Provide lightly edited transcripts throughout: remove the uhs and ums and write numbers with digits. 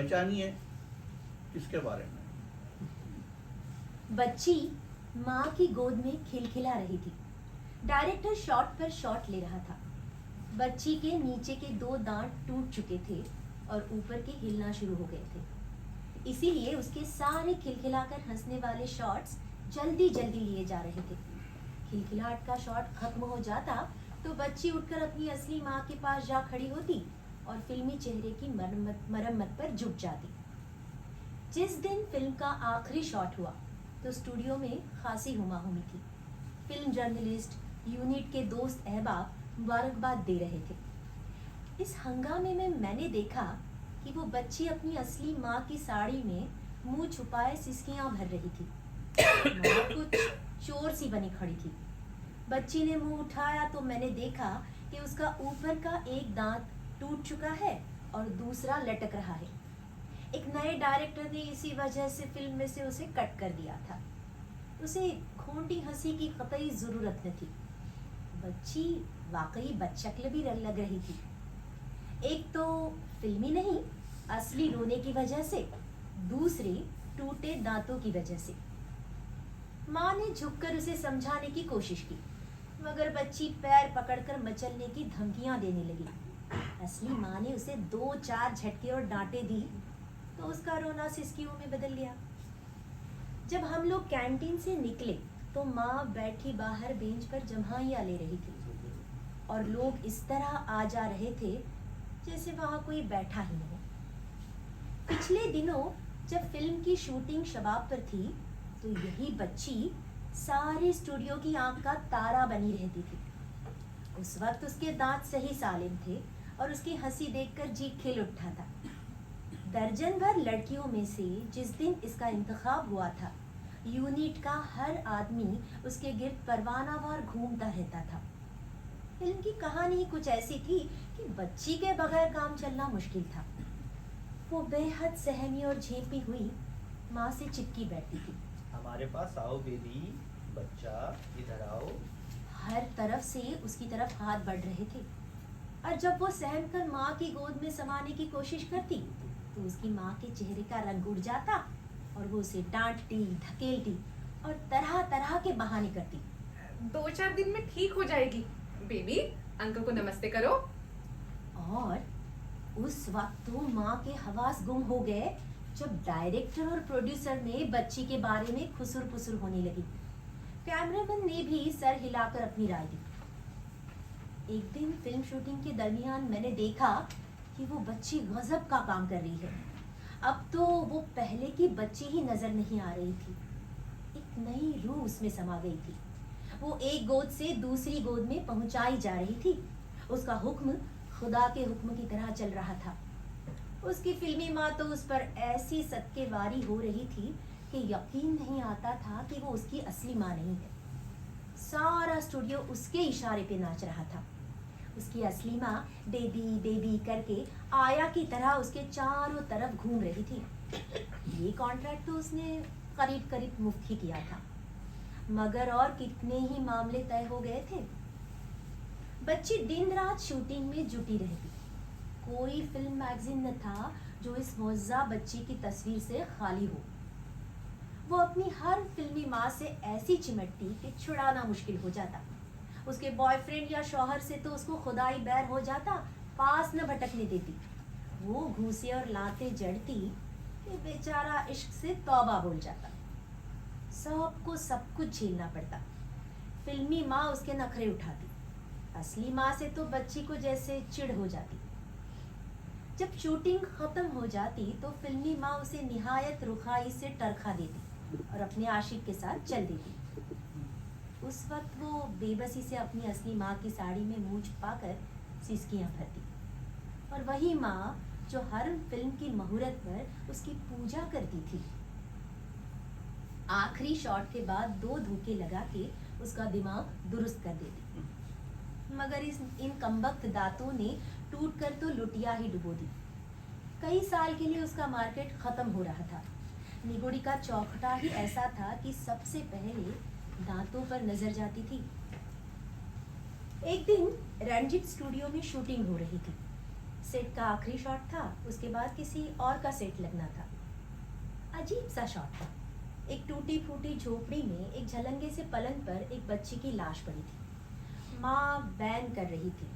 पहचानिए किसके बारे में? बच्ची माँ की गोद में खिलखिला रही थी। डायरेक्टर शॉट पर शॉट ले रहा था। बच्ची के नीचे के 2 दांत टूट चुके थे और ऊपर के हिलना शुरू हो गए थे। इसीलिए उसके सारे खिलखिलाकर हंसने वाले शॉट्स जल्दी जल्दी लिए जा रहे थे। खिलखिलाहट का शॉट खत्म हो जाता तो बच्ची उठकर अपनी असली माँ के पास जा खड़ी होती और फिल्मी चेहरे की मरम्मत पर जुट जाती। जिस दिन फिल्म का आखिरी शॉट हुआ तो स्टूडियो में खासी हुमाहुमी थी। फिल्म जर्नलिस्ट, यूनिट के दोस्त अहबाब मुबारकबाद दे रहे थे। इस हंगामे में मैंने देखा कि वो बच्ची अपनी असली माँ की साड़ी में मुंह छुपाए सिसकियां भर रही थी। माँ कुछ चोर सी बनी खड़ी थी। बच्ची ने मुंह उठाया तो मैंने देखा कि उसका ऊपर का एक दांत टूट चुका है और दूसरा लटक रहा है। एक नए डायरेक्टर ने इसी वजह से फिल्म में से उसे कट कर दिया था। उसे खोटी हंसी की कतई जरूरत न थी। बच्ची वाकई बदशक्ल भी लग रही थी। एक तो फिल्मी नहीं, असली रोने की वजह से, दूसरी टूटे दांतों की वजह से। माँ ने झुककर उसे समझाने की कोशिश की, मगर बच्ची पैर पकड़कर मचलने की धमकियां देने लगी। असली माँ ने उसे 2-4 झटके और डांटे दी तो उसका रोना सिसकियों में बदल गया। जब हम लोग कैंटीन से निकले तो माँ बैठी बाहर बेंच पर जम्हाइयाँ ले रही थी और लोग इस तरह आ जा रहे थे जैसे वहाँ कोई बैठा ही नहीं। पिछले दिनों जब फिल्म की शूटिंग शबाब पर थी तो यही बच्ची सारे स्टूडियो की आंख का तारा बनी रहती थी। उस वक्त उसके दांत सही सालिम थे और उसकी हंसी देखकर जी खिल उठा था। दर्जन भर लड़कियों में से जिस दिन इसका इंतखाब हुआ था, यूनिट का हर आदमी उसके गिर्द परवानावार घूमता रहता था। फिल्म की कहानी कुछ ऐसी थी कि बच्ची के बगैर काम चलना मुश्किल था। वो बेहद सहमी और झेपी हुई माँ से चिपकी बैठी थी। हमारे पास आओ बेबी, बच्चा इधर आओ। हर तरफ से उसकी तरफ हाथ बढ़ रहे थे और जब वो सहमकर माँ की गोद में समाने की कोशिश करती तो उसकी माँ के चेहरे का रंग उड़ जाता और वो उसे डांटती, धकेलती और तरह तरह के बहाने करती। 2-4 दिन में ठीक हो जाएगी। बेबी, अंकल को नमस्ते करो। और उस वक्त तो माँ के हवास गुम हो गए जब डायरेक्टर और प्रोड्यूसर ने बच्ची के बारे में खुसुर पुसुर होने लगी। कैमरामैन ने भी सर हिलाकर अपनी राय दी। एक दिन फिल्म शूटिंग के दरमियान मैंने देखा कि वो बच्ची गजब का काम कर रही है। अब तो वो पहले की बच्ची ही नजर नहीं आ रही थी। एक नई रूह उसमें समा गई थी। वो एक गोद से दूसरी गोद में पहुंचाई जा रही थी। उसका हुक्म खुदा के हुक्म की तरह चल रहा था। उसकी फिल्मी माँ तो उस पर ऐसी सत्केवारी हो रही थी कि यकीन नहीं आता था कि वो उसकी असली माँ नहीं है। सारा स्टूडियो उसके इशारे पे नाच रहा था। उसकी असली माँ बेबी बेबी करके आया की तरह उसके चारों तरफ घूम रही थी। ये कॉन्ट्रैक्ट तो उसने करीब करीब मुफ्त ही किया था, मगर और कितने ही मामले तय हो गए थे। बच्ची दिन रात शूटिंग में जुटी रहती। कोई फिल्म मैगजीन न था जो इस मुअज्जा बच्ची की तस्वीर से खाली हो। वो अपनी हर फिल्मी माँ से ऐसी चिमटती कि छुड़ाना मुश्किल हो जाता। उसके बॉयफ्रेंड या शौहर से तो उसको खुदाई बैर हो जाता, पास न भटकने देती। वो घूसे और लाते जड़ती कि बेचारा इश्क से तौबा बोल जाता। सबको सब कुछ झेलना पड़ता। फिल्मी माँ उसके नखरे उठाती। असली माँ से तो बच्ची को जैसे चिढ़ हो जाती। जब शूटिंग खत्म हो जाती तो फिल्मी माँ उसे निहायत रुखाई से टरखा देती और अपने आशिक के साथ चल देती। उस वक्त वो बेबसी से अपनी असली माँ की साड़ी में मुंह छुपाकर सिसकियां भरती। और वही माँ जो हर फिल्म की मुहूर्त पर उसकी पूजा करती थी। आखिरी शॉट के बाद 2 धोखे लगा के उसका दिमाग दुरुस्त कर देती, मगर इन कमबख्त दांतों ने टूटकर तो लुटिया ही डुबो दी। कई साल के लिए उसका मार्केट खत्म हो रहा था। निगोड़ी का चौखटा ही ऐसा था कि सबसे पहले दांतों पर नजर जाती थी। एक दिन रंजीत स्टूडियो में शूटिंग हो रही थी। सेट का आखिरी शॉट था, उसके बाद किसी और का सेट लगना था। अजीब सा शॉट था। एक टूटी फूटी झोपड़ी में एक झलंगे से पलंग पर एक बच्ची की लाश पड़ी थी। माँ बैन कर रही थी।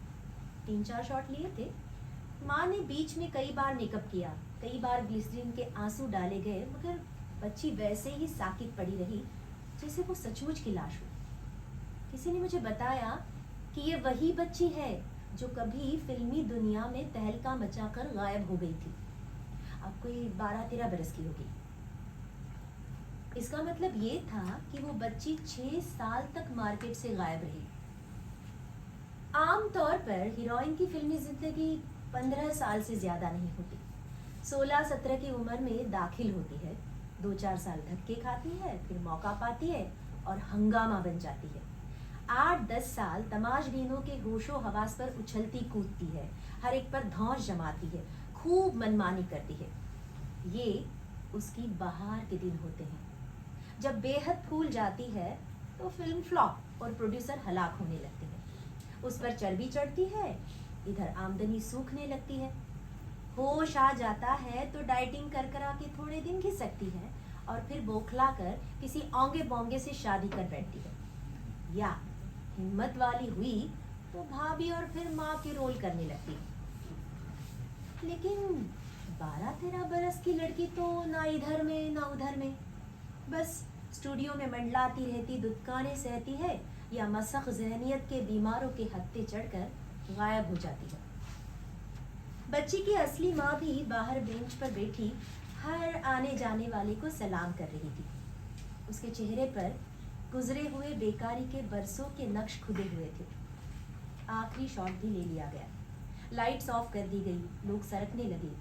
3-4 शॉट लिए थे। माँ ने बीच में कई बार मेकअप किया, कई बार ग्लिसरीन के आंसू डाले गए, मगर बच्ची वैसे ही साकित पड़ी रही जैसे वो सचमुच की लाश हो। किसी ने मुझे बताया कि ये वही बच्ची है जो कभी फिल्मी दुनिया में तहलका मचाकर गायब हो गई थी। अब कोई 12-13 बरस की होगी। इसका मतलब ये था कि वो बच्ची 6 साल तक मार्केट से गायब रही। आमतौर पर हीरोइन की फिल्मी जिंदगी 15 साल से ज्यादा नहीं होती। 16-17 की उम्र में दाखिल होती है, 2-4 साल धक्के खाती है, फिर मौका पाती है और हंगामा बन जाती है। 8-10 साल तमाशबीनों के होशो हवास पर उछलती कूदती है, हर एक पर धौंस जमाती है, खूब मनमानी करती है। ये उसकी बहार के दिन होते हैं। जब बेहद फूल जाती है तो फिल्म फ्लॉप और प्रोड्यूसर हलाक होने लगते हैं। उस पर चर्बी चढ़ती है, इधर आमदनी सूखने लगती है। होश आ जाता है तो डाइटिंग कर करा के थोड़े दिन खिसकती है और फिर बौखला कर किसी औंगे बौंगे से शादी कर बैठती है। या हिम्मत वाली हुई तो भाभी और फिर माँ के रोल करने लगती है। लेकिन 12-13 बरस की लड़की तो ना इधर में ना उधर में, बस स्टूडियो में मंडलाती रहती, दुत्काने सहती है या मसख ज़हनियत के बीमारों के हत्थे चढ़कर गायब हो जाती है। बच्ची की असली माँ भी बाहर बेंच पर बैठी हर आने जाने वाले को सलाम कर रही थी। उसके चेहरे पर गुजरे हुए बेकारी के बरसों के नक्श खुदे हुए थे। आखिरी शॉट भी ले लिया गया। लाइट्स ऑफ कर दी गई, लोग सरकने लगे।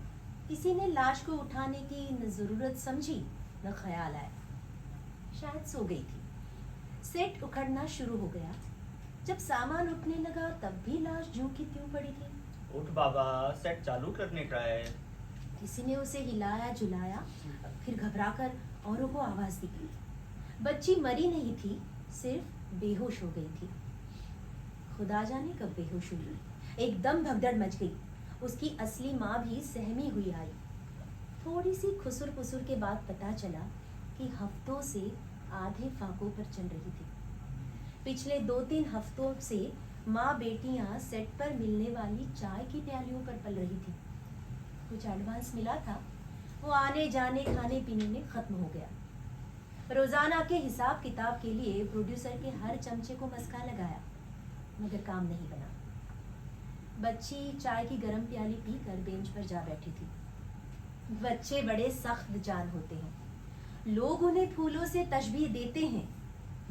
किसी ने लाश को उठाने की न जरूरत समझी न ख्याल आया। शायद सो गई थी। सेट उखड़ना शुरू हो गया। जब सामान उठने लगा तब भी लाश ज्यों की त्यों पड़ी थी। उठ बाबा, सेट चालू करने का है। किसी ने उसे हिलाया जुलाया, फिर घबराकर औरों को आवाज दी। बच्ची मरी नहीं थी, सिर्फ बेहोश हो गई थी। खुदा जाने कब बेहोश हुई। एकदम भगदड़ मच गई। उसकी असली माँ भी सहमी हुई आई। थोड़ी सी खुसुर पुसुर के बाद पता चला कि हफ्तों से आधे फाकों पर चल रही थी। पिछले 2-3 हफ्तों से माँ बेटियां सेट पर मिलने वाली चाय की प्यालियों पर पल रही थी। कुछ एडवांस मिला था, वो आने जाने खाने पीने में खत्म हो गया। रोजाना के हिसाब किताब के लिए प्रोड्यूसर के हर चमचे को मस्का लगाया, मगर काम नहीं बना। बच्ची चाय की गर्म प्याली पीकर बेंच पर जा बैठी थी। बच्चे बड़े सख्त जान होते हैं। लोग उन्हें फूलों से तशबीह देते हैं,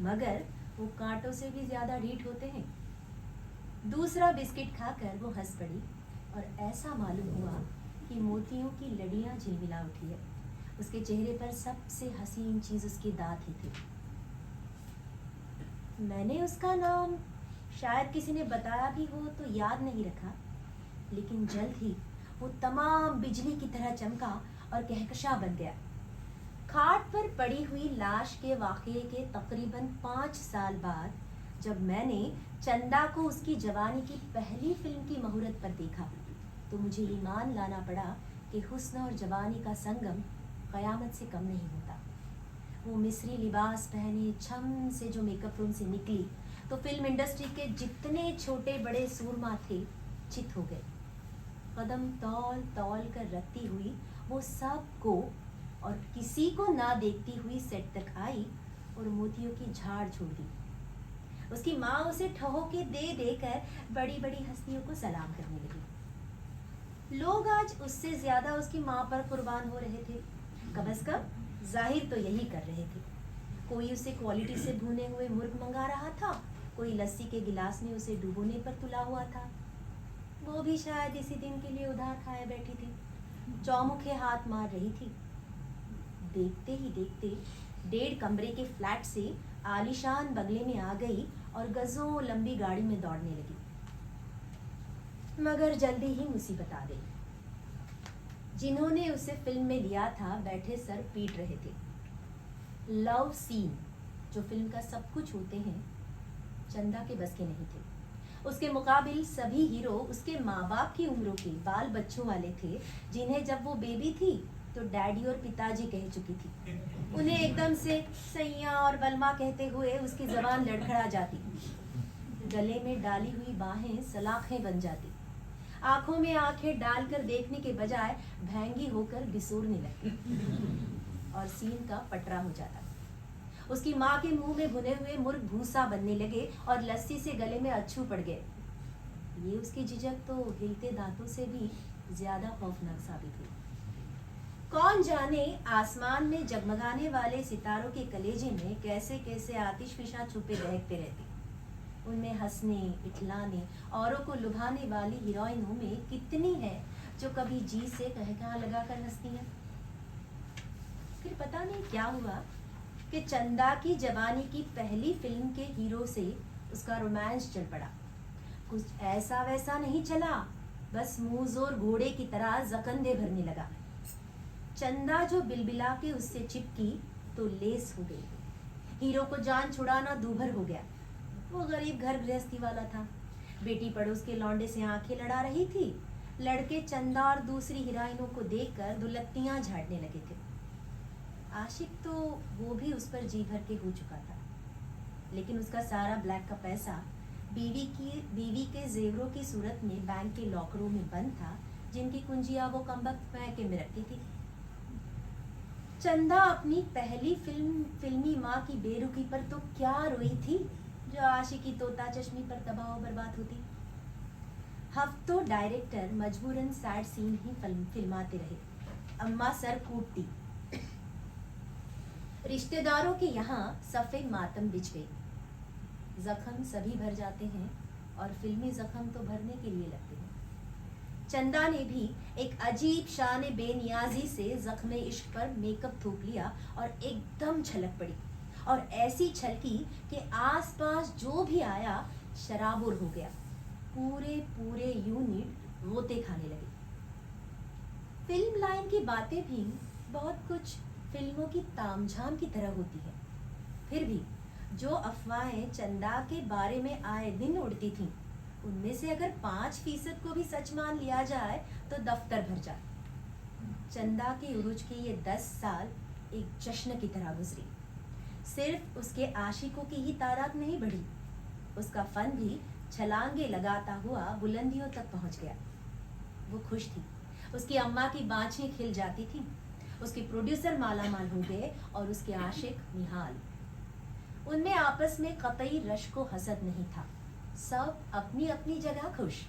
मगर वो कांटों से भी ज्यादा ढीठ होते हैं। दूसरा बिस्किट खाकर वो हंस पड़ी और ऐसा मालूम हुआ कि मोतियों की लड़ियां झिलमिला उठी है। उसके चेहरे पर सबसे हसीन चीज उसके दांत ही थे। मैंने उसका नाम शायद किसी ने बताया भी हो तो याद नहीं रखा, लेकिन जल्द ही वो तमाम बिजली की तरह चमका और कहकशा बन गया। खाट पर पड़ी हुई लाश के वाकये के तकरीबन 5 साल बाद जब मैंने चंदा को उसकी जवानी की पहली फिल्म की मुहूर्त पर देखा, तो मुझे ईमान लाना पड़ा कि हुस्न और जवानी का संगम कयामत से कम नहीं होता। वो मिस्री लिबास पहने छम से जो मेकअप रूम से निकली तो फिल्म इंडस्ट्री के जितने छोटे बड़े सूरमा थे चित हो गए। कदम तौल तौल कर रखती हुई वो सबको और किसी को ना देखती हुई सेट तक आई और मोतियों की झाड़ छोड़ दी। उसकी माँ उसे ठहोके दे देकर बड़ी बड़ी हस्तियों को सलाम करने लगी। लोग आज उससे ज्यादा उसकी माँ पर कुर्बान हो रहे थे, कम से कम जाहिर तो यही कर रहे थे। कोई उसे क्वालिटी से भुने हुए मुर्ग मंगा रहा था, कोई लस्सी के गिलास में उसे डुबोने पर तुला हुआ था। वो भी शायद इसी दिन के लिए उधार खाए बैठी थी, चौमुखे हाथ मार रही थी। देखते ही देखते 1.5 कमरे के फ्लैट से आलीशान बंगले में आ गई और गजों लंबी गाड़ी में दौड़ने लगी। मगर जल्दी ही मुसीबत आ गई। जिन्होंने उसे फिल्म में लिया था बैठे सर पीट रहे थे। लव सीन जो फिल्म का सब कुछ होते हैं, चंदा के बस के नहीं थे। उसके मुकाबिल सभी हीरो उसके माँ बाप की उम्रों के बाल बच्चों वाले थे, जिन्हें जब वो बेबी थी तो डैडी और पिताजी कह चुकी थी। उन्हें एकदम से सैया और बलमा कहते हुए उसकी जबान लड़खड़ा जाती, गले में डाली हुई बाहें सलाखें बन जाती, आंखों में आंखें डालकर देखने के बजाय भैंगी होकर बिसूरने लगती और सीन का पटरा हो जाता। उसकी माँ के मुंह में भुने हुए मुर्ग भूसा बनने लगे और लस्सी से गले में अच्छू पड़ गए। ये उसकी झिझक तो हिलते दांतों से भी ज्यादा खौफनाक साबित हुई। कौन जाने आसमान में जगमगाने वाले सितारों के कलेजे में कैसे कैसे आतिशफिशा छुपे दहकते रहती। उनमें हंसने, इठलाने, औरों को लुभाने वाली हीरोइनों में कितनी है जो कभी जी से कहकहा लगाकर हंसती हैं। फिर पता नहीं क्या हुआ कि चंदा की जवानी की पहली फिल्म के हीरो से उसका रोमांस चल पड़ा। कुछ ऐसा वैसा नहीं चला, बस मुंहजोर घोड़े की तरह जकंदे भरने लगा। चंदा जो बिलबिला के उससे चिपकी तो लेस हो गई। हीरो को जान छुड़ाना दूभर हो गया। वो गरीब घर गृहस्थी वाला था। बेटी पड़ोस के लौंडे से आंखें लड़ा रही थी। लड़के चंदा और दूसरी हीरोइनों को देखकर दुलत्तियां झाड़ने लगे थे। आशिक तो वो भी उस पर जी भर के हो चुका था, लेकिन उसका सारा ब्लैक का पैसा बीवी के जेवरों की सूरत में बैंक के लॉकरों में बंद था, जिनकी कुंजियां वो कमबख्त पैके में रखती थी। चंदा अपनी पहली फिल्मी माँ की बेरुखी पर तो क्या रोई थी, जो आशिकी तोता चश्मी पर तबाह बर्बाद होती। हफ्तों डायरेक्टर मजबूरन सैड सीन ही फिल्माते रहे। अम्मा सर कूटती। रिश्तेदारों के यहाँ सफेद मातम बिछ गई। जख्म सभी भर जाते हैं और फिल्मी जख्म तो भरने के लिए लगते हैं। चंदा ने भी एक अजीब शान बेनियाजी से जख्मे इश्क पर मेकअप थोप लिया और एकदम छलक पड़ी, और ऐसी छलकी कि आसपास जो भी आया शराबुर हो गया। पूरे यूनिट रोते खाने लगे। फिल्म लाइन की बातें भी बहुत कुछ फिल्मों की तामझाम की तरह होती है। फिर भी जो अफवाहें चंदा के बारे में आए दिन उड़ती थीं, उनमें से अगर 5% को भी सच मान लिया जाए तो दफ्तर भर जाए। चंदा के उरूज के ये 10 साल एक जश्न की तरह गुजरी। सिर्फ उसके आशिकों की ही तादाद नहीं बढ़ी, उसका फन भी छलांगे लगाता हुआ बुलंदियों तक पहुंच गया। वो खुश थी, उसकी अम्मा की बाँछें खिल जाती थीं, उसके प्रोड्यूसर मालामाल हो गए और उसके आशिक निहाल। उनमें आपस में कतई रश्को हसद नहीं था। सब अपनी अपनी जगह खुश,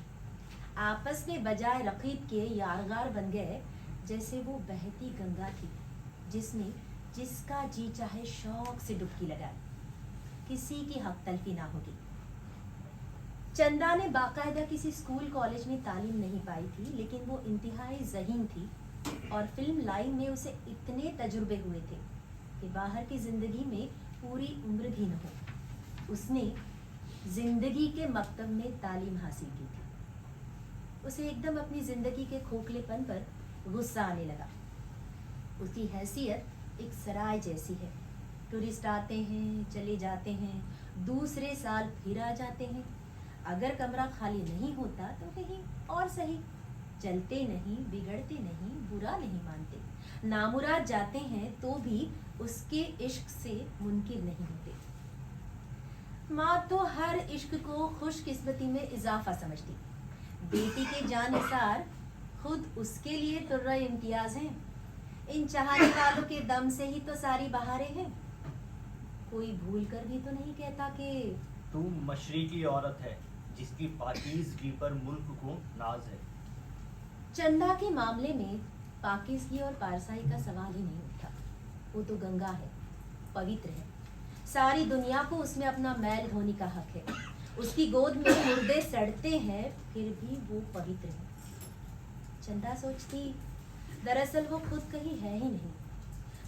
आपस में बजाय रकीब के यारगार बन गए, जैसे वो बहती गंगा थी जिसमें जिसका जी चाहे शौक से डुबकी लगाए, किसी की हक तलफी ना होगी। चंदा ने बाकायदा किसी स्कूल कॉलेज में तालीम नहीं पाई थी, लेकिन वो इंतहाई ज़हीन थी और फिल्म लाइन में उसे इतने तजुर्बे हुए थे कि बाहर की जिंदगी में पूरी उम्र भी न हो। उसने जिंदगी के मकतब में तालीम हासिल की थी। उसे एकदम अपनी जिंदगी के खोखलेपन पर गुस्सा आने लगा। उसकी हैसियत एक सराय जैसी है। टूरिस्ट आते हैं, चले जाते हैं, दूसरे साल फिर आ जाते हैं। अगर कमरा खाली नहीं होता तो कहीं और सही। चलते नहीं, बिगड़ते नहीं, बुरा नहीं मानते। नामुराद जाते हैं तो भी उसके इश्क से मुनकिर नहीं होते। माँ तो हर इश्क को खुशकिस्मती में इजाफा समझती। बेटी के जानिसार खुद उसके लिए तुर्रा इम्तियाज हैं। इन चाहने वालों के दम से ही तो सारी बहारें हैं। कोई भूल कर भी तो नहीं कहता कि तू मशरिकी औरत है जिसकी पाकीज़गी पर मुल्क को नाज है। चंदा के मामले में पाकिज़गी और पारसाई का सवाल ही नहीं उठता। वो तो गंगा है, पवित्र है। सारी दुनिया को उसमें अपना मैल धोने का हक है। उसकी गोद में मुर्दे सड़ते हैं, फिर भी वो पवित्र है। चंदा सोचती, दरअसल वो खुद कहीं है ही नहीं।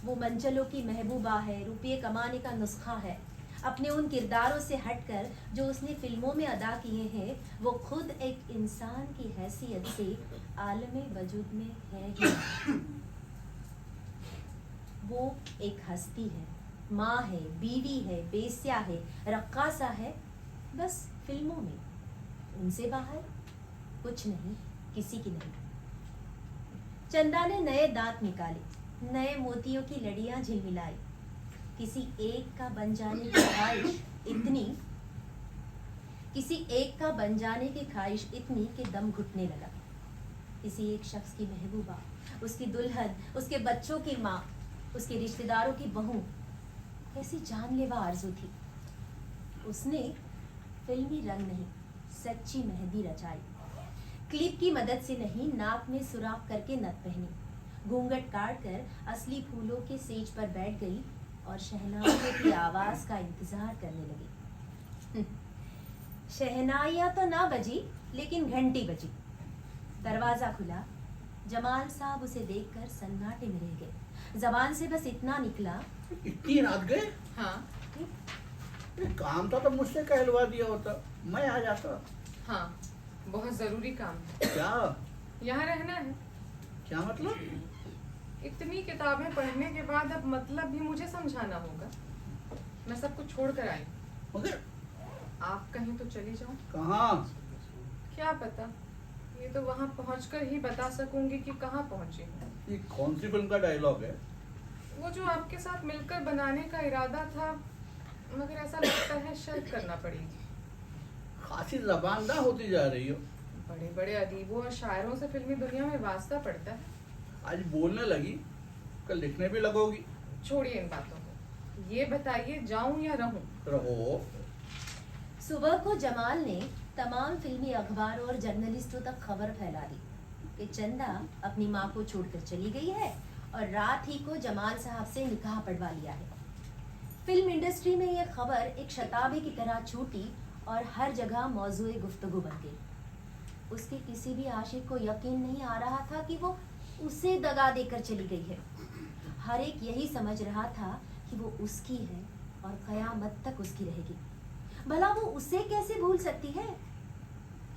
वो मंचलों की महबूबा है, रुपये कमाने का नुस्खा है। अपने उन किरदारों से हटकर जो उसने फिल्मों में अदा किए हैं, वो खुद एक इंसान की हैसियत से आलमे वजूद में है ही नहीं। वो एक हस्ती है, माँ है, बीवी है, बेस्या है, रक्कासा है, बस फिल्मों में। उनसे बाहर कुछ नहीं, किसी की नहीं। चंदा ने नए दांत निकाले, नए मोतियों की लड़ियां झिलमिलाई। किसी एक का बन जाने की ख्वाहिश इतनी कि दम घुटने लगा। किसी एक शख्स की महबूबा, उसकी दुल्हन, उसके बच्चों की माँ, उसके रिश्तेदारों की बहू, कैसी जानलेवा आरज़ू थी। उसने फिल्मी रंग नहीं, सच्ची मेहंदी रचाई। क्लिप की मदद से नहीं, नाक में सुराख करके नथ पहनी, घूंघट काट कर असली फूलों के सेज पर बैठ गई और शहनाइयों की आवाज का इंतजार करने लगी। शहनाइयां तो ना बजी, लेकिन घंटी बजी। दरवाजा खुला। जमाल साहब उसे देखकर सन्नाटे में रह गए। जबान से बस इतना निकला, इतनी रात गए? हाँ ये काम था तो मुझसे कहलवा दिया होता, मैं आ जाता। हाँ, बहुत जरूरी काम है। क्या? यहाँ रहना है। क्या मतलब? इतनी किताबें पढ़ने के बाद अब मतलब भी मुझे समझाना होगा। मैं सब कुछ छोड़ कर आई। मगर आप कहीं तो चली जाओ। कहाँ? क्या पता, ये तो वहाँ पहुँचकर ही बता सकूंगी कि कहाँ पहुँची हूँ। ये कौन सी फिल्म का डायलॉग है? वो जो आपके साथ मिलकर बनाने का इरादा था, मगर ऐसा लगता है शायद करना पड़ेगी। खासी जबान ना होती जा रही हो। बड़े बड़े अदीबों और शायरों से फिल्मी दुनिया में वास्ता पड़ता है। आज बोलने लगी, कल लिखने भी लगोगी। छोड़िए इन बातों को, ये बताइए जाऊं या रहूं? रहो। सुबह को जमाल ने तमाम फिल्मी अखबारों और जर्नलिस्टों तक खबर फैला दी कि चंदा अपनी माँ को छोड़कर चली गई है और रात ही को जमाल साहब से निकाह पढ़वा लिया है। फिल्म इंडस्ट्री में यह खबर एक शताबे की तरह छूटी और हर जगह मौजूए गुफ्तगू बन गई। उसके किसी भी आशिक को यकीन नहीं आ रहा था कि वो उसे दगा देकर चली गई है। हर एक यही समझ रहा था कि वो उसकी है और कयामत तक उसकी रहेगी। भला वो उसे कैसे भूल सकती है?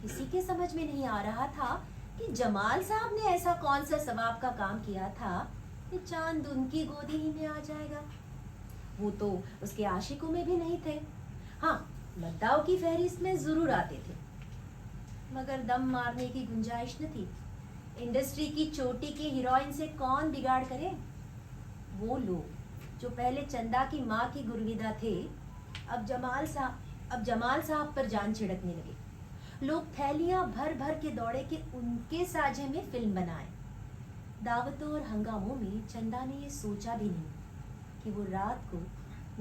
किसी के समझ में नहीं आ रहा था कि जमाल साहब ने ऐसा कौन सा सवाब का काम किया था कि चांद उनकी गोदी ही में आ जाएगा। वो तो उसके आशिकों में भी नहीं थे। हाँ, मद्दाओं की फहरिस्त में जरूर आते थे, मगर दम मारने की गुंजाइश न थी। इंडस्ट्री की चोटी के हीरोइन से कौन बिगाड़ करे? वो लोग जो पहले चंदा की माँ की गुरविदा थे, अब जमाल साहब पर जान छिड़कने लगे। लोग थैलियां भर भर के दौड़े कि उनके साझे में फिल्म बनाए। दावतों और हंगामों में चंदा ने ये सोचा भी नहीं कि वो रात को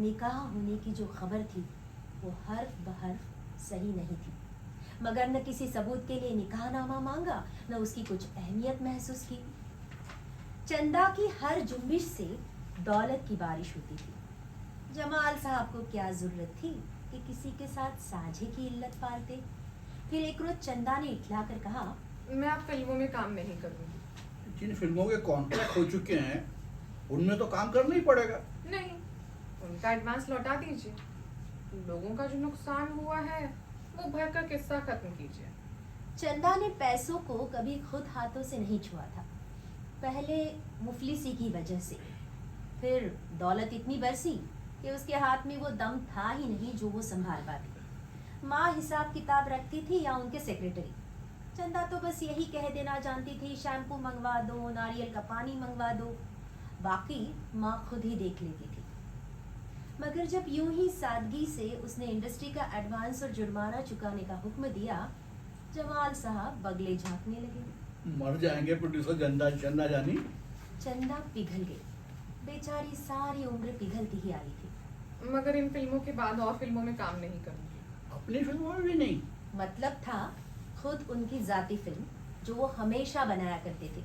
निकाह होने की जो खबर थी वो हर्फ बहर्फ सही नहीं थी। मगर न किसी सबूत के लिए निकाहनामा मांगा, न उसकी कुछ अहमियत महसूस की। चंदा की हर जुम्बिश से दौलत की बारिश होती थी। जमाल साहब को क्या जरूरत थी कि किसी के साथ साझे की इल्लत पालते। फिर एक रोज चंदा ने इठला कर कहा, मैं अब फिल्मों में काम नहीं करूंगी। जिन फिल्मों के कॉन्ट्रैक्ट हो चुके हैं उनमें तो काम करना ही पड़ेगा। नहीं, उनका एडवांस लौटा दीजिए। लोगों का जो नुकसान हुआ है वो भर का किस्सा खत्म कीजिए। चंदा ने पैसों को कभी खुद हाथों से नहीं छुआ था। पहले मुफलिसी की वजह से, फिर दौलत इतनी बरसी कि उसके हाथ में वो दम था ही नहीं जो वो संभाल पाती। माँ हिसाब किताब रखती थी या उनके सेक्रेटरी। चंदा तो बस यही कह देना जानती थी, शैम्पू मंगवा दो, नारियल का पानी मंगवा दो। बाकी माँ खुद ही देख लेती थी। मगर जब यूं ही सादगी से उसने इंडस्ट्री का एडवांस और जुर्माना चुकाने का हुक्म दिया, जमाल साहब बगले झांकने लगे। मर जाएंगे प्रोड्यूसर चंदा जानी। चंदा पिघल गई। बेचारी सारी उम्र पिघलती ही आई थी। मगर इन फिल्मों के बाद और फिल्मों में काम नहीं करूंगी। अपनी फिल्मों में भी नहीं? मतलब था खुद उनकी जाती फिल्म जो वो हमेशा बनाया करते थे।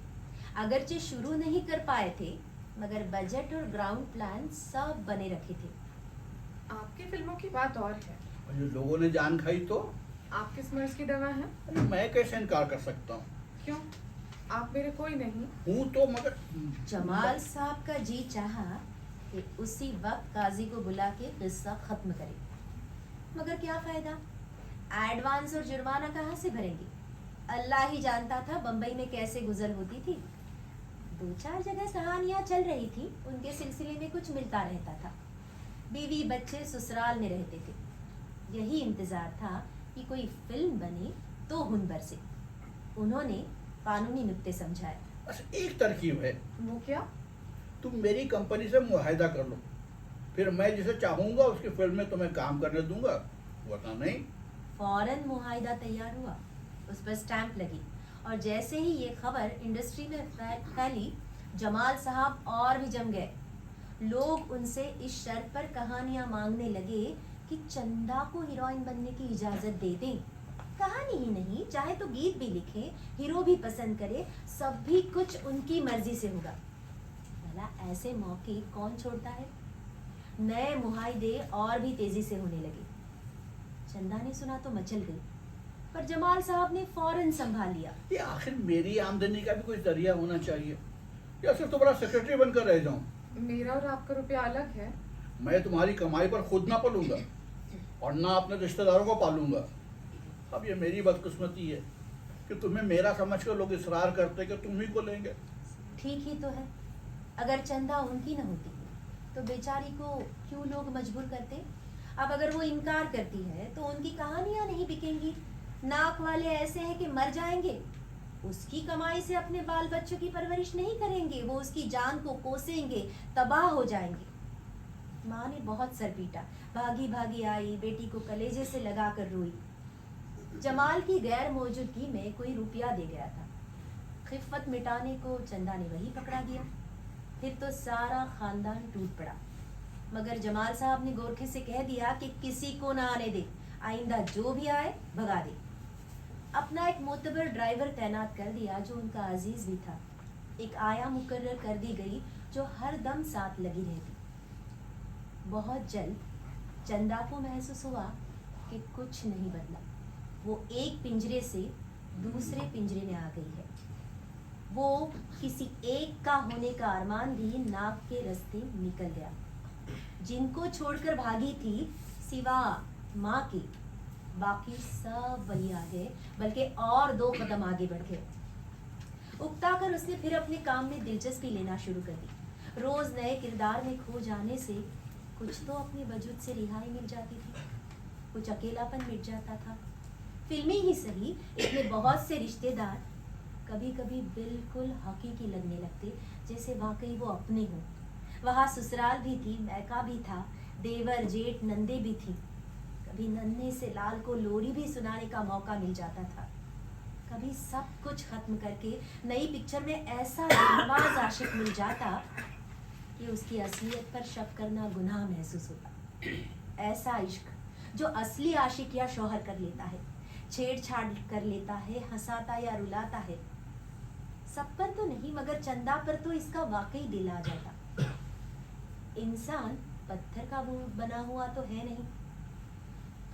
अगरचे शुरू नहीं कर पाए थे, मगर बजट और ग्राउंड प्लान सब बने रखे थे। आपकी फिल्मों की बात और है। और जो लोगों ने जान खाई तो? आप किस मर्ज की दवा है? अरे मैं कैसे इनकार कर सकता हूँ? क्यों? आप मेरे कोई नहीं। हूँ तो, मगर जमाल साहब का जी चाहा कि उसी वक्त काजी को बुला के किस्सा खत्म करे, मगर क्या फायदा? एडवांस और जुर्माना कहाँ से भरेंगे? अल्लाह ही जानता था बम्बई में कैसे गुजर होती थी। 2-4 जगह कहानियां चल रही थी, उनके सिलसिले में कुछ मिलता रहता था। बीवी बच्चे ससुराल में रहते थे। यही इंतजार था कि कोई फिल्म बने तो हुन बरसे। उन्होंने कानूनी नुक्ते समझाए। बस एक तरकीब है, वो क्या? तुम मेरी कंपनी से मुआहिदा कर लो, फिर मैं जिसे चाहूंगा उसकी फिल्म में तुम्हें काम करने दूंगा, वरना नहीं। फौरन मुआहिदा तैयार हुआ, उस पर स्टैंप लगी और जैसे ही ये खबर इंडस्ट्री में फैली, जमाल साहब और भी जम गए। लोग उनसे इस शर्त पर कहानियां मांगने लगे कि चंदा को हीरोइन बनने की इजाजत दे दें। कहानी ही नहीं, चाहे तो गीत भी लिखे, हीरो भी पसंद करे, सब भी कुछ उनकी मर्जी से होगा। भला ऐसे मौके कौन छोड़ता है? नए मुआहिदे और भी तेजी से होने लगे। चंदा ने सुना तो मचल गई, पर जमाल साहब ने फौरन संभाल लिया। ये आखिर मेरी आमदनी का भी कोई जरिया होना चाहिए, या सिर्फ तुम्हारा सेक्रेटरी बनकर रह जाऊं? मेरा और आपका रुपया अलग है। मैं तुम्हारी कमाई पर खुद ना पलूंगा और ना अपने रिश्तेदारों को पालूंगा। अब ये मेरी बदकिस्मती है कि तुम्हें मेरा समझकर लोग इसरार करते कि तुम ही को लेंगे। ठीक ही तो है, अगर चंदा उनकी न होती तो बेचारी को क्यों लोग मजबूर करते? अब अगर वो इनकार करती है तो उनकी कहानियां नहीं बिकेंगी। नाक वाले ऐसे हैं कि मर जाएंगे, उसकी कमाई से अपने बाल बच्चों की परवरिश नहीं करेंगे, वो उसकी जान को कोसेंगे, तबाह हो जाएंगे। माँ ने बहुत सर पीटा, भागी भागी आई, बेटी को कलेजे से लगा कर रोई। जमाल की गैर मौजूदगी में कोई रुपया दे गया था। खिफत मिटाने को चंदा ने वही पकड़ा दिया। फिर तो सारा खानदान टूट पड़ा। मगर जमाल साहब ने गोरखे से कह दिया कि किसी को ना आने दे, आइंदा जो भी आए भगा दे। अपना एक मोतबर ड्राइवर तैनात कर दिया जो उनका अजीज भी था। एक आया मुकर्रर कर दी गई जो हर दम साथ लगी रहती। बहुत जल्द चंदा को महसूस हुआ कि कुछ नहीं बदला। वो एक पिंजरे से दूसरे पिंजरे में आ गई है। वो किसी एक का होने का अरमान भी नाक के रास्ते निकल गया। जिनको छोड़कर भागी थी सिवा माँ की, बाकी सब वही आ गए, बल्कि और 2 कदम आगे बढ़ गए। उकता कर उसने फिर अपने काम में दिलचस्पी लेना शुरू कर दी। रोज नए किरदार में खो जाने से कुछ तो अपने वजूद से रिहाई मिल जाती थी, कुछ अकेलापन मिट जाता था। फिल्मी ही सही, इसमें बहुत से रिश्तेदार कभी कभी बिल्कुल हकीकी लगने लगते, जैसे वाकई वो अपने हों। वहाँ ससुराल भी थी, मैका भी था, देवर जेठ नंदे भी थी। कभी नन्हे से लाल को लोरी भी सुनाने का मौका मिल जाता था। कभी सब कुछ खत्म करके नई पिक्चर में ऐसा दिलबाज आशिक मिल जाता कि उसकी असलियत पर शक करना गुनाह महसूस होता। ऐसा इश्क जो असली आशिक या शौहर कर लेता है, छेड़छाड़ कर लेता है, हंसाता या रुलाता है। सब पर तो नहीं, मगर चंदा पर तो इसका वाकई दिल आ जाता। इंसान पत्थर का बना हुआ तो है नहीं।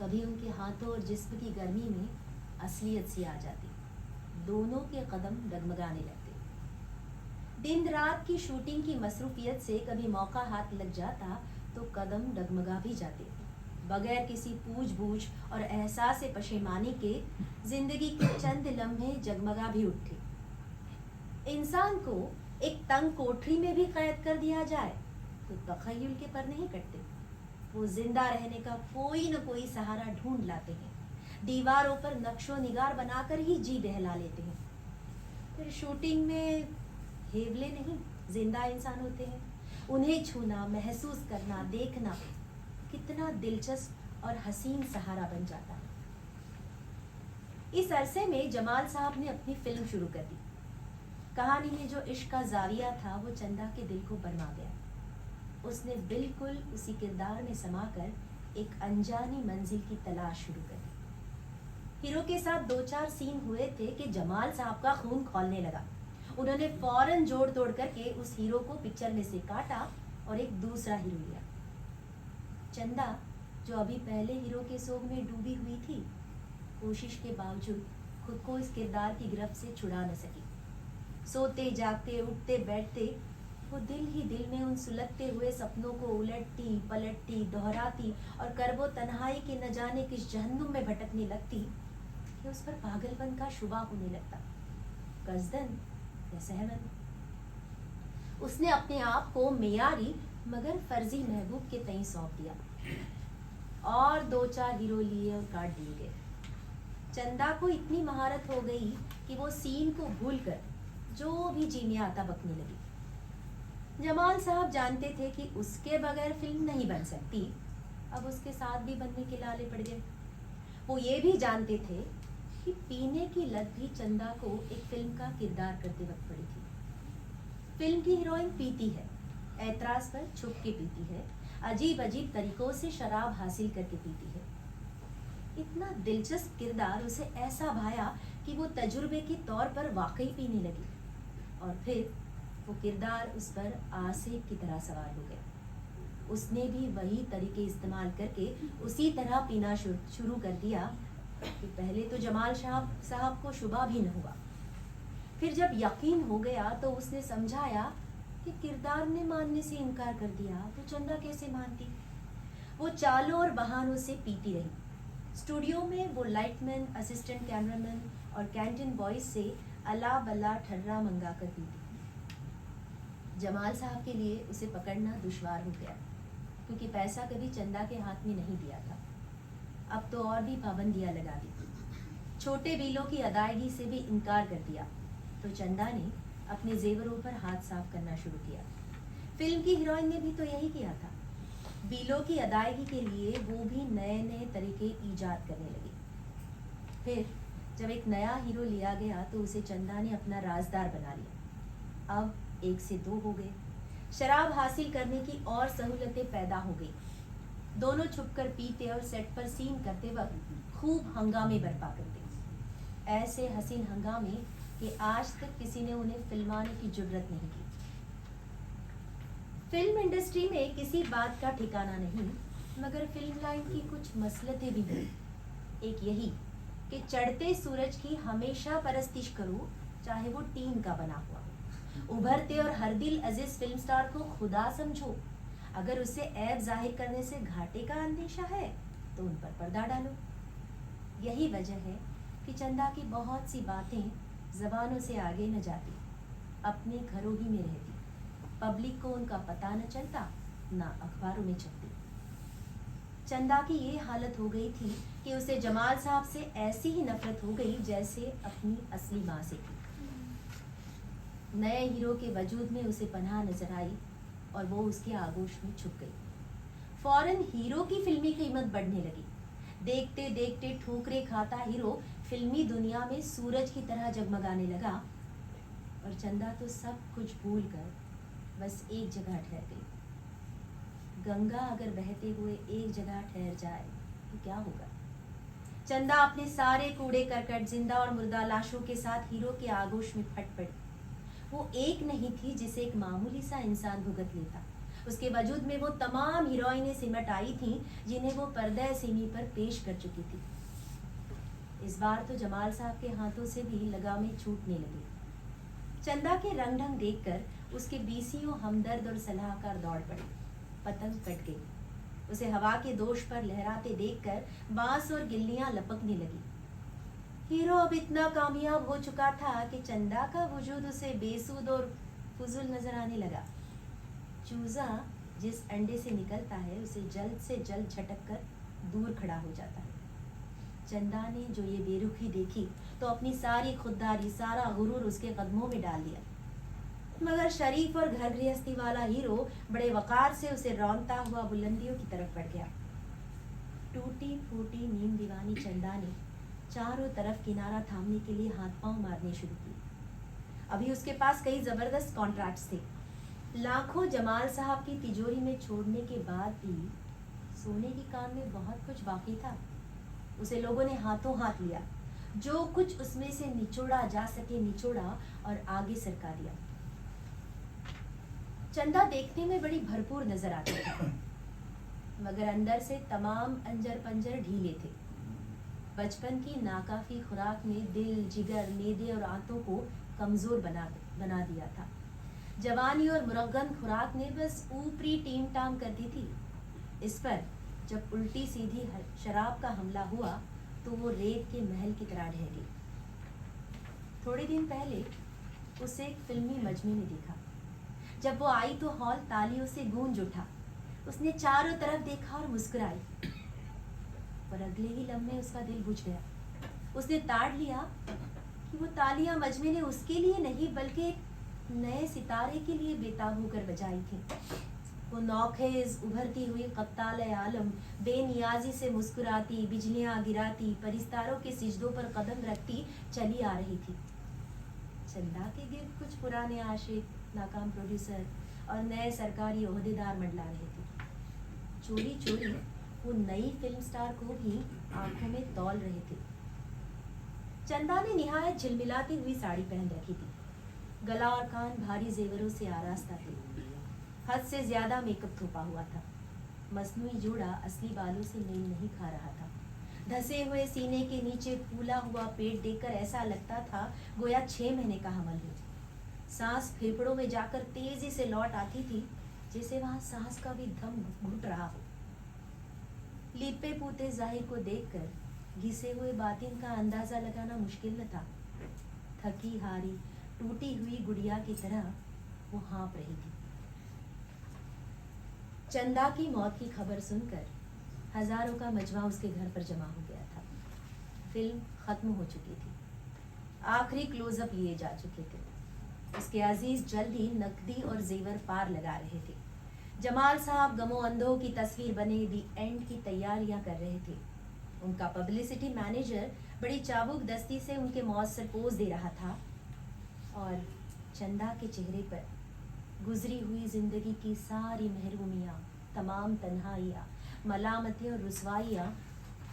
कभी उनके हाथों और जिस्म की गर्मी में असलियत सी आ जाती, दोनों के कदम डगमगाने लगते। दिन रात की शूटिंग की मसरूफियत से कभी मौका हाथ लग जाता तो कदम डगमगा भी जाते। बगैर किसी पूछ-बूछ और एहसास पशेमानी के जिंदगी के चंद लम्हे जगमगा भी उठते। इंसान को एक तंग कोठरी में भी कैद कर दिया जाए तो तखय्युल के पर नहीं कटते। वो जिंदा रहने का कोई न कोई सहारा ढूंढ लाते हैं, दीवारों पर नक्शो निगार बनाकर ही जी बहला लेते हैं। फिर शूटिंग में हेवले नहीं, जिंदा इंसान होते हैं। उन्हें छूना, महसूस करना, देखना कितना दिलचस्प और हसीन सहारा बन जाता है। इस अरसे में जमाल साहब ने अपनी फिल्म शुरू कर दी। कहानी में जो इश्क का जाविया था वो चंदा के दिल को बरमा गया। उसने बिल्कुल उसी किरदार में समाकर एक अनजानी मंजिल की तलाश शुरू कर दी। हीरो के साथ 2-4 सीन हुए थे कि जमाल साहब का खून खौलने लगा। उन्होंने फौरन जोड़ तोड़ करके उस हीरो को पिक्चर में से काटा और एक दूसरा हीरो लिया। चंदा, जो अभी पहले हीरो के सोग में डूबी हुई थी, कोशिश के बावजूद खुद को इस किरदार की गिरफ्त से छुड़ा न सकी। सोते जागते, उठते बैठते वो दिल ही दिल में उन सुलगते हुए सपनों को उलटती पलटती दोहराती और करबो तन्हाई के न जाने किस जहन्नुम में भटकने लगती कि उस पर पागलपन का शुबा होने लगता। कसदन या सहमन, उसने अपने आप को मेयारी मगर फर्जी महबूब के तई सौंप दिया और 2-4 हीरो लिए और काट दिए गए। चंदा को इतनी महारत हो गई कि वो सीन को भूलकर जो भी जी में आता बकने लगी। जमाल साहब जानते थे कि उसके बगैर फिल्म नहीं बन सकती, अब उसके साथ भी बनने के लाले पड़ गए। वो ये भी जानते थे कि पीने की लत भी चंदा को एक फिल्म का किरदार करते वक्त पड़ी थी। फिल्म की हीरोइन पीती है, ऐतराज पर छुप के पीती है, अजीब अजीब तरीकों से शराब हासिल करके पीती है। इतना दिलचस्प किरदार उसे ऐसा भाया कि वो तजुर्बे के तौर पर वाकई पीने लगी, और फिर वो किरदार उस पर आसिफ की तरह सवार हो गया। उसने भी वही तरीके इस्तेमाल करके उसी तरह पीना शुरू कर दिया कि पहले तो जमाल साहब को शुबा भी न हुआ। फिर जब यकीन हो गया तो उसने समझाया कि किरदार ने मानने से इनकार कर दिया तो चंदा कैसे मानती। वो चालों और बहानों से पीती रही। स्टूडियो में वो लाइटमैन, असिस्टेंट कैमरामैन और कैंटीन बॉयज से अला बल्ला ठर्रा मंगा कर पीती। जमाल साहब के लिए उसे पकड़ना दुश्वार हो गया, क्योंकि पैसा कभी चंदा के हाथ में नहीं दिया था। अब तो और भी पाबंदियां लगा दी। छोटे बिलों की अदायगी से भी इनकार कर दिया तो चंदा ने अपने जेवरों पर हाथ साफ करना शुरू किया। फिल्म की हीरोइन ने भी तो यही किया था। बिलों की अदायगी के लिए वो भी नए नए तरीके ईजाद करने लगी। फिर जब एक नया हीरो लिया गया तो उसे चंदा ने अपना राजदार बना लिया। अब 1 से 2 हो गए। शराब हासिल करने की और सहूलतें पैदा हो गई। दोनों छुपकर पीते और सेट पर सीन करते वक्त खूब हंगामे बरपा करते। ऐसे हसीन हंगामे कि आज तक किसी ने उन्हें फिल्माने की जुर्रत नहीं की। फिल्म इंडस्ट्री में किसी बात का ठिकाना नहीं, मगर फिल्म लाइन की कुछ मसलतें भी हैं। एक यही कि चढ़ते सूरज की हमेशा परस्तिश करो, चाहे वो टीन का बना हुआ हो। उभरते और हर दिल अजीज फिल्म स्टार को खुदा समझो। अगर उसे ऐब जाहिर करने से घाटे का अंदेशा है तो उन पर पर्दा डालो। यही वजह है कि चंदा की बहुत सी बातें जबानों से आगे न जाती, अपने घरों ही में रहती। पब्लिक को उनका पता न चलता, ना अखबारों में छपती। चंदा की ये हालत हो गई थी कि उसे जमाल साहब से ऐसी ही नफरत हो गई जैसे अपनी असली माँ से थी। नए हीरो के वजूद में उसे पनाह नजर आई और वो उसके आगोश में छुप गई। फौरन हीरो की फिल्मी कीमत बढ़ने लगी। देखते देखते ठोकरे खाता हीरो फिल्मी दुनिया में सूरज की तरह जगमगाने लगा, और चंदा तो सब कुछ भूल कर बस एक जगह ठहर गई। गंगा अगर बहते हुए एक जगह ठहर जाए तो क्या होगा? चंदा अपने सारे कूड़े करकट, जिंदा और मुर्दा लाशों के साथ हीरो के आगोश में फट पड़ी। वो एक नहीं थी जिसे एक मामूली सा इंसान भुगत लेता। उसके वजूद में वो तमाम हीरोइनें सिमट आई थीं जिन्हें वो पर्दे सीमी पर पेश कर चुकी थी। इस बार तो जमाल साहब के हाथों से भी लगामें छूटने लगी। चंदा के रंग ढंग देखकर उसके बीसियों हमदर्द और सलाहकार दौड़ पड़े। पतंग कट गई। उसे हवा के दोष पर लहराते देखकर बांस और गिल्लियां लपकने लगी। हीरो अब इतना कामयाब हो चुका था कि चंदा का वजूद उसे बेसुध और फुजुल नजर आने लगा। चूजा जिस अंडे से निकलता है उसे जल्द से जल्द झटक कर दूर खड़ा हो जाता है। चंदा ने जो ये बेरुखी देखी तो अपनी सारी खुददारी, सारा गुरूर उसके कदमों में डाल दिया। मगर शरीफ और घर गृहस्थी वाला हीरो बड़े वकार से उसे रौंदता हुआ बुलंदियों की तरफ बढ़ गया। टूटी फूटी नींद दीवानी चंदा ने चारों तरफ किनारा थामने के लिए हाथ पांव मारने शुरू किए। अभी उसके पास कई जबरदस्त कॉन्ट्रैक्ट्स थे। लाखों जमाल साहब की तिजोरी में छोड़ने के बाद भी सोने की कान में बहुत कुछ बाकी था। उसे लोगों ने हाथों हाथ लिया, जो कुछ उसमें से निचोड़ा जा सके निचोड़ा और आगे सरका दिया। चंदा देखने में बड़ी भरपूर नजर आती थी, मगर अंदर से तमाम अंजर पंजर ढीले थे। बचपन की नाकाफी खुराक ने दिल, जिगर, मेदे और आंतों को कमजोर बना दिया था। जवानी और मुरगन खुराक ने बस ऊपरी टीम टांग कर दी थी। इस पर जब उल्टी सीधी शराब का हमला हुआ तो वो रेत के महल की तरह ढह गई। थोड़े दिन पहले उसे एक फिल्मी मजमे में देखा। जब वो आई तो हॉल तालियों से गूंज उठा। उसने चारों तरफ देखा और मुस्कुराई, पर अगले ही लम्हे उसका दिल बुझ गया। उसने ताड़ लिया कि वो तालियां मजमे ने उसके लिए नहीं बल्कि एक नए सितारे के लिए बेताब होकर बजाई थी। वो नौखेज उभरती हुई कत्ताल आलम बेनियाजी से मुस्कुराती, बिजलियां गिराती, परिस्तारों के सिजदों पर कदम रखती चली आ रही थी। चंदा के गिर्द कुछ पुराने आशिक, नाकाम प्रोड्यूसर और नए सरकारी ओहदेदार मंडला रहे थे। चोरी चोरी वो नई फिल्म स्टार को भी आंखों में तौल रहे थे। चंदा ने निहायत झिलमिलाती हुई साड़ी पहन रखी थी। गला और कान भारी जेवरों से आरास्ता थे। हद से ज्यादा मेकअप थोपा हुआ था। मसनूई जोड़ा असली बालों से मेल नहीं खा रहा था। धसे हुए सीने के नीचे फूला हुआ पेट देखकर ऐसा लगता था गोया 6 महीने का हमल हो। सांस फेफड़ों में जाकर तेजी से लौट आती थी, जैसे वहां सांस का भी दम घुट रहा हो। लीपे पूते जाहिर को देखकर घिसे हुए बातिन का अंदाजा लगाना मुश्किल न था। थकी हारी टूटी हुई गुड़िया की तरह वो हाँप रही थी। चंदा की मौत की खबर सुनकर हजारों का मजमा उसके घर पर जमा हो गया था। फिल्म खत्म हो चुकी थी। आखिरी क्लोजअप लिए जा चुके थे। उसके अजीज जल्द ही नकदी और जेवर पार लगा रहे थे। जमाल साहब गमो अंधों की तस्वीर बने दी एंड की तैयारियां कर रहे थे। उनका पब्लिसिटी मैनेजर बड़ी चाबुक दस्ती से उनके मौसर पोज दे रहा था और चंदा के चेहरे पर गुजरी हुई जिंदगी की सारी महरूमियां, तमाम तन्हाइयां, मलामतें और रुसवाइयां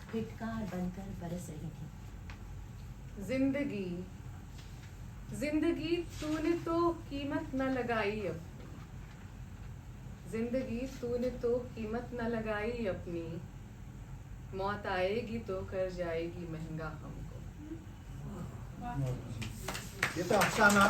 फिटकार बनकर बरस रही थी। जिंदगी जिंदगी तूने तो कीमत न लगाई अपनी, जिंदगी तूने तो कीमत न लगाई अपनी, मौत आएगी तो कर जाएगी महंगा हमको। ये तो अफसाना